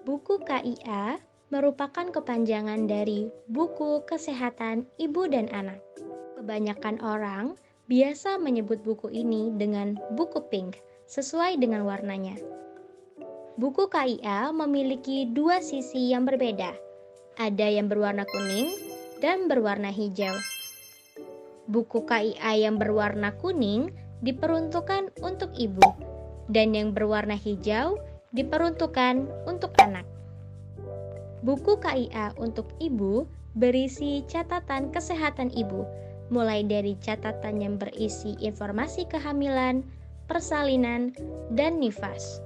Buku KIA merupakan kepanjangan dari Buku Kesehatan Ibu dan Anak. Kebanyakan orang biasa menyebut buku ini dengan buku pink, sesuai dengan warnanya. Buku KIA memiliki dua sisi yang berbeda. Ada yang berwarna kuning dan berwarna hijau. Buku KIA yang berwarna kuning diperuntukkan untuk ibu, dan yang berwarna hijau diperuntukkan untuk anak. Buku KIA untuk ibu berisi catatan kesehatan ibu, mulai dari catatan yang berisi informasi kehamilan, persalinan, dan nifas.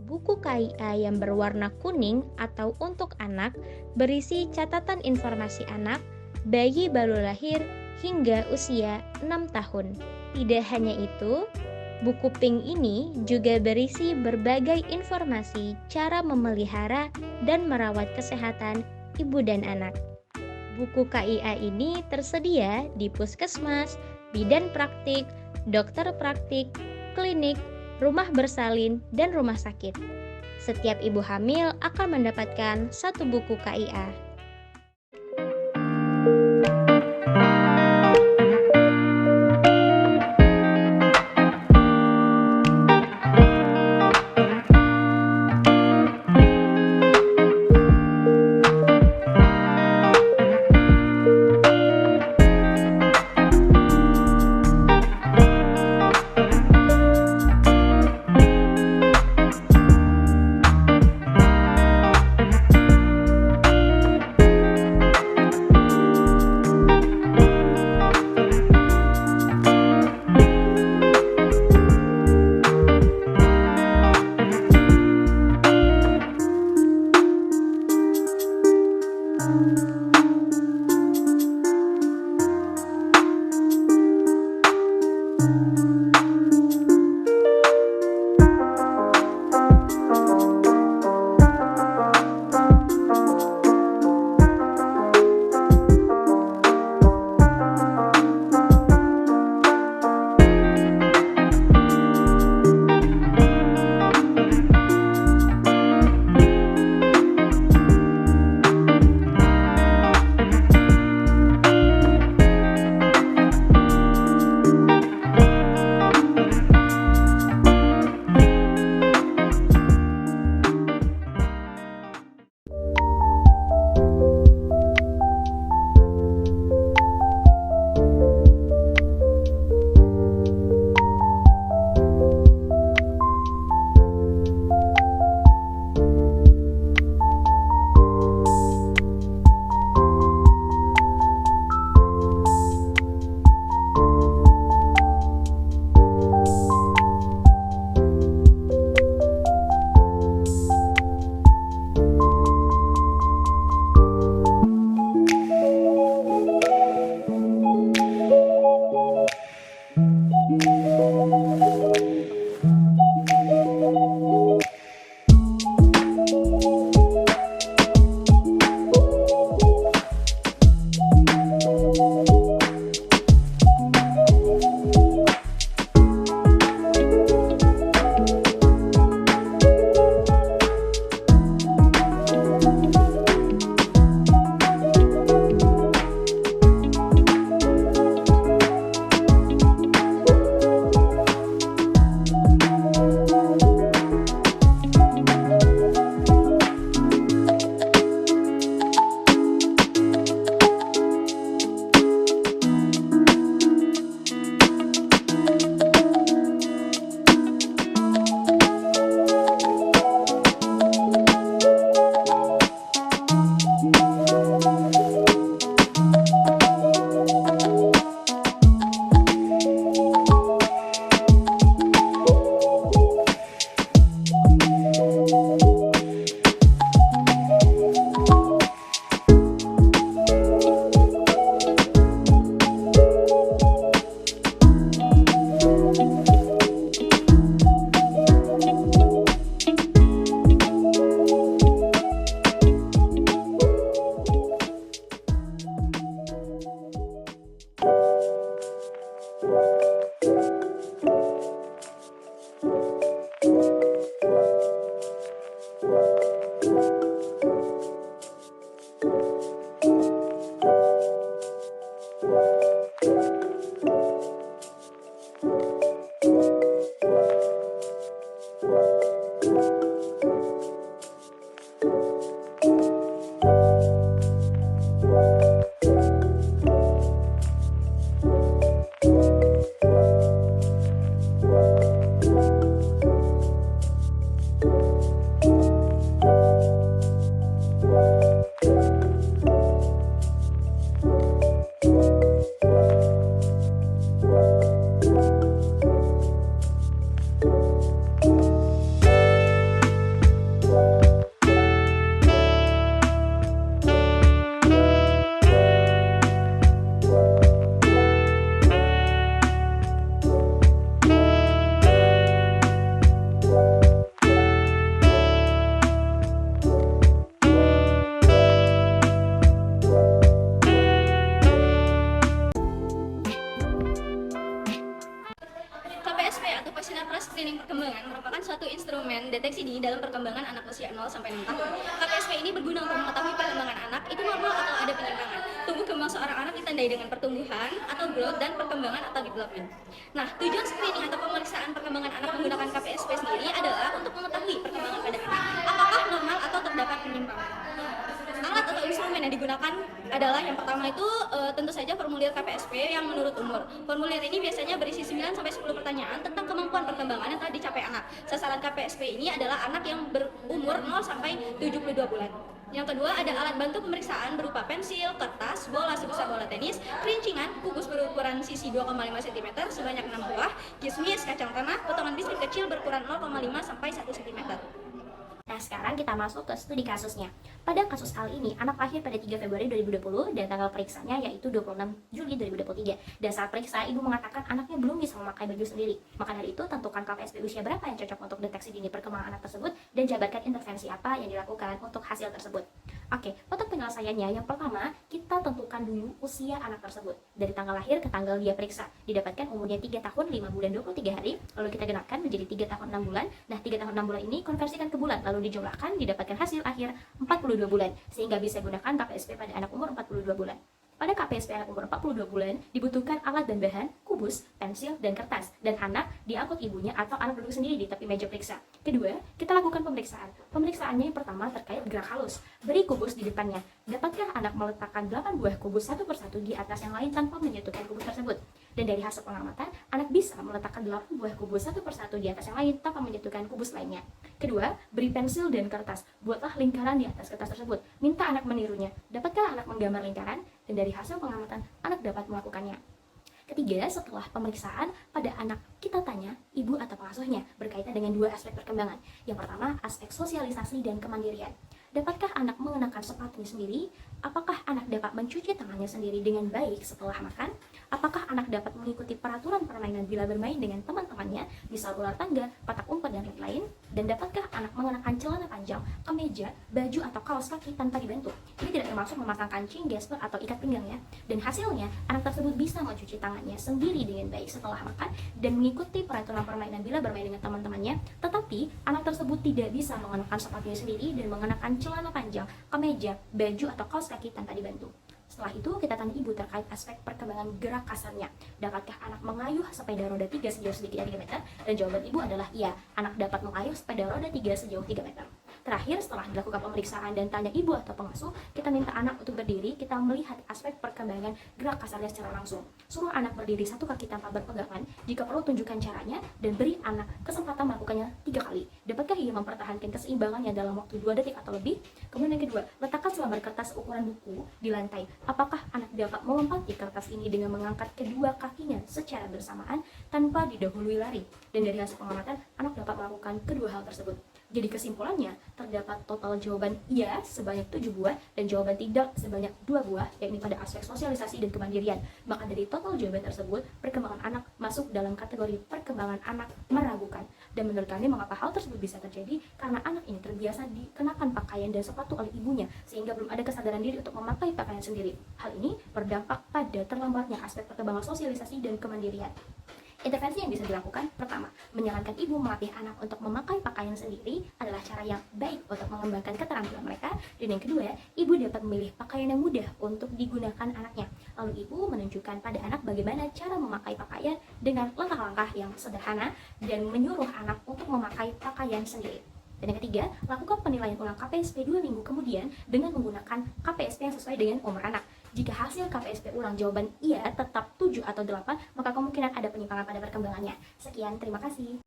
Buku KIA yang berwarna kuning atau untuk anak berisi catatan informasi anak, bayi baru lahir hingga usia 6 tahun. Tidak hanya itu, buku pink ini juga berisi berbagai informasi cara memelihara dan merawat kesehatan ibu dan anak. Buku KIA ini tersedia di puskesmas, bidan praktik, dokter praktik, klinik, rumah bersalin, dan rumah sakit. Setiap ibu hamil akan mendapatkan satu buku KIA. merupakan suatu instrumen deteksi dini dalam perkembangan anak usia 0 sampai 6 tahun. KPSP ini berguna untuk mengetahui perkembangan anak itu normal atau ada penyimpangan. Tumbuh kembang seorang anak ditandai dengan pertumbuhan atau growth dan perkembangan atau development. Nah, tujuan screening atau pemeriksaan perkembangan anak menggunakan KPSP sendiri adalah untuk mengetahui perkembangan pada anak apakah normal atau terdapat penyimpangan. Alat atau instrumen yang digunakan adalah yang pertama itu tentu saja formulir KPSP yang menurut umur. Formulir ini biasanya berisi 9 sampai 10 pertanyaan tentang kemampuan perkembangan yang telah dicapai anak. Sasaran KPSP ini adalah anak yang berumur 0 sampai 72 bulan. Yang kedua ada alat bantu pemeriksaan berupa pensil, kertas, bola sebesar bola tenis, kelincingan, kubus berukuran sisi 2,5 cm sebanyak 6 buah, kismis, kacang tanah, potongan biskuit kecil berukuran 0,5 sampai 1 cm. Nah, sekarang kita masuk ke studi kasusnya. Pada kasus kali ini, anak lahir pada 3 Februari 2020 dan tanggal periksanya yaitu 26 Juli 2023. Dan saat periksa, ibu mengatakan anaknya belum bisa memakai baju sendiri. Maka dari itu, tentukan KPSP usia berapa yang cocok untuk deteksi dini perkembangan anak tersebut dan jabarkan intervensi apa yang dilakukan untuk hasil tersebut. Oke, untuk penyelesaiannya, yang pertama, kita tentukan dulu usia anak tersebut. Dari tanggal lahir ke tanggal dia periksa. Didapatkan umurnya 3 tahun, 5 bulan, 23 hari, lalu kita genapkan menjadi 3 tahun, 6 bulan. Nah, 3 tahun, 6 bulan ini konversikan ke bulan, lalu dijumlahkan, didapatkan hasil akhir 42 bulan. Sehingga bisa gunakan KPSP pada anak umur 42 bulan. Pada KPSP anak umur 42 bulan, dibutuhkan alat dan bahan, kubus, pensil, dan kertas. Dan anak diangkut ibunya atau anak duduk sendiri di tepi meja periksa. Kedua, kita lakukan pemeriksaan. Pemeriksaannya yang pertama terkait gerak halus. Beri kubus di depannya. Dapatkah anak meletakkan 8 buah kubus satu persatu di atas yang lain tanpa menyentuhkan kubus tersebut? Dan dari hasil pengamatan, anak bisa meletakkan 8 buah kubus satu persatu di atas yang lain tanpa menyentuhkan kubus lainnya. Kedua, beri pensil dan kertas. Buatlah lingkaran di atas kertas tersebut. Minta anak menirunya. Dapatkah anak menggambar lingkaran? Dan dari hasil pengamatan, anak dapat melakukannya. Ketiga, setelah pemeriksaan pada anak, kita tanya ibu atau pengasuhnya berkaitan dengan dua aspek perkembangan. Yang pertama, aspek sosialisasi dan kemandirian. Dapatkah anak mengenakan sepatunya sendiri? Apakah anak dapat mencuci tangannya sendiri dengan baik setelah makan? Apakah anak dapat mengikuti peraturan permainan bila bermain dengan teman-temannya, misal ular tangga, petak umpet, dan lain-lain? Dan dapatkah anak mengenakan celana panjang, kemeja, baju, atau kaos kaki tanpa dibantu? Ini tidak termasuk memasang kancing, gesper, atau ikat pinggang ya. Dan hasilnya, anak tersebut bisa mencuci tangannya sendiri dengan baik setelah makan dan mengikuti peraturan permainan bila bermain dengan teman-temannya. Tetapi, anak tersebut tidak bisa mengenakan sepatunya sendiri dan mengenakan celana panjang, kemeja, baju, atau kaos kaki tanpa dibantu. Setelah itu, kita tanya ibu terkait aspek perkembangan gerak kasarnya. Dapatkah anak mengayuh sepeda roda 3 sejauh sedikitnya 3 meter? Dan jawaban ibu adalah iya, anak dapat mengayuh sepeda roda 3 sejauh 3 meter. Terakhir, setelah dilakukan pemeriksaan dan tanya ibu atau pengasuh, kita minta anak untuk berdiri, kita melihat aspek perkembangan gerak kasarnya secara langsung. Suruh anak berdiri satu kaki tanpa berpegangan, jika perlu tunjukkan caranya, dan beri anak kesempatan melakukannya 3 kali. Dapatkah ia mempertahankan keseimbangannya dalam waktu 2 detik atau lebih? Kemudian yang kedua, letakkan selembar kertas ukuran buku di lantai. Apakah anak dapat melompati kertas ini dengan mengangkat kedua kakinya secara bersamaan tanpa didahului lari? Dan dari hasil pengamatan, anak dapat melakukan kedua hal tersebut. Jadi kesimpulannya, terdapat total jawaban iya sebanyak 7 buah dan jawaban tidak sebanyak 2 buah, yakni pada aspek sosialisasi dan kemandirian. Maka dari total jawaban tersebut, perkembangan anak masuk dalam kategori perkembangan anak meragukan. Dan menurut kami, mengapa hal tersebut bisa terjadi? Karena anak ini terbiasa dikenakan pakaian dan sepatu oleh ibunya, sehingga belum ada kesadaran diri untuk memakai pakaian sendiri. Hal ini berdampak pada terlambatnya aspek perkembangan sosialisasi dan kemandirian. Intervensi yang bisa dilakukan, pertama, menyarankan ibu melatih anak untuk memakai pakaian sendiri adalah cara yang baik untuk mengembangkan keterampilan mereka. Dan yang kedua, ibu dapat memilih pakaian yang mudah untuk digunakan anaknya. Lalu ibu menunjukkan pada anak bagaimana cara memakai pakaian dengan langkah-langkah yang sederhana dan menyuruh anak untuk memakai pakaian sendiri. Dan yang ketiga, lakukan penilaian ulang KPSP 2 minggu kemudian dengan menggunakan KPSP yang sesuai dengan umur anak. Jika hasil KPSP ulang jawaban iya tetap 7 atau 8, maka kemungkinan ada penyimpangan pada perkembangannya. Sekian, terima kasih.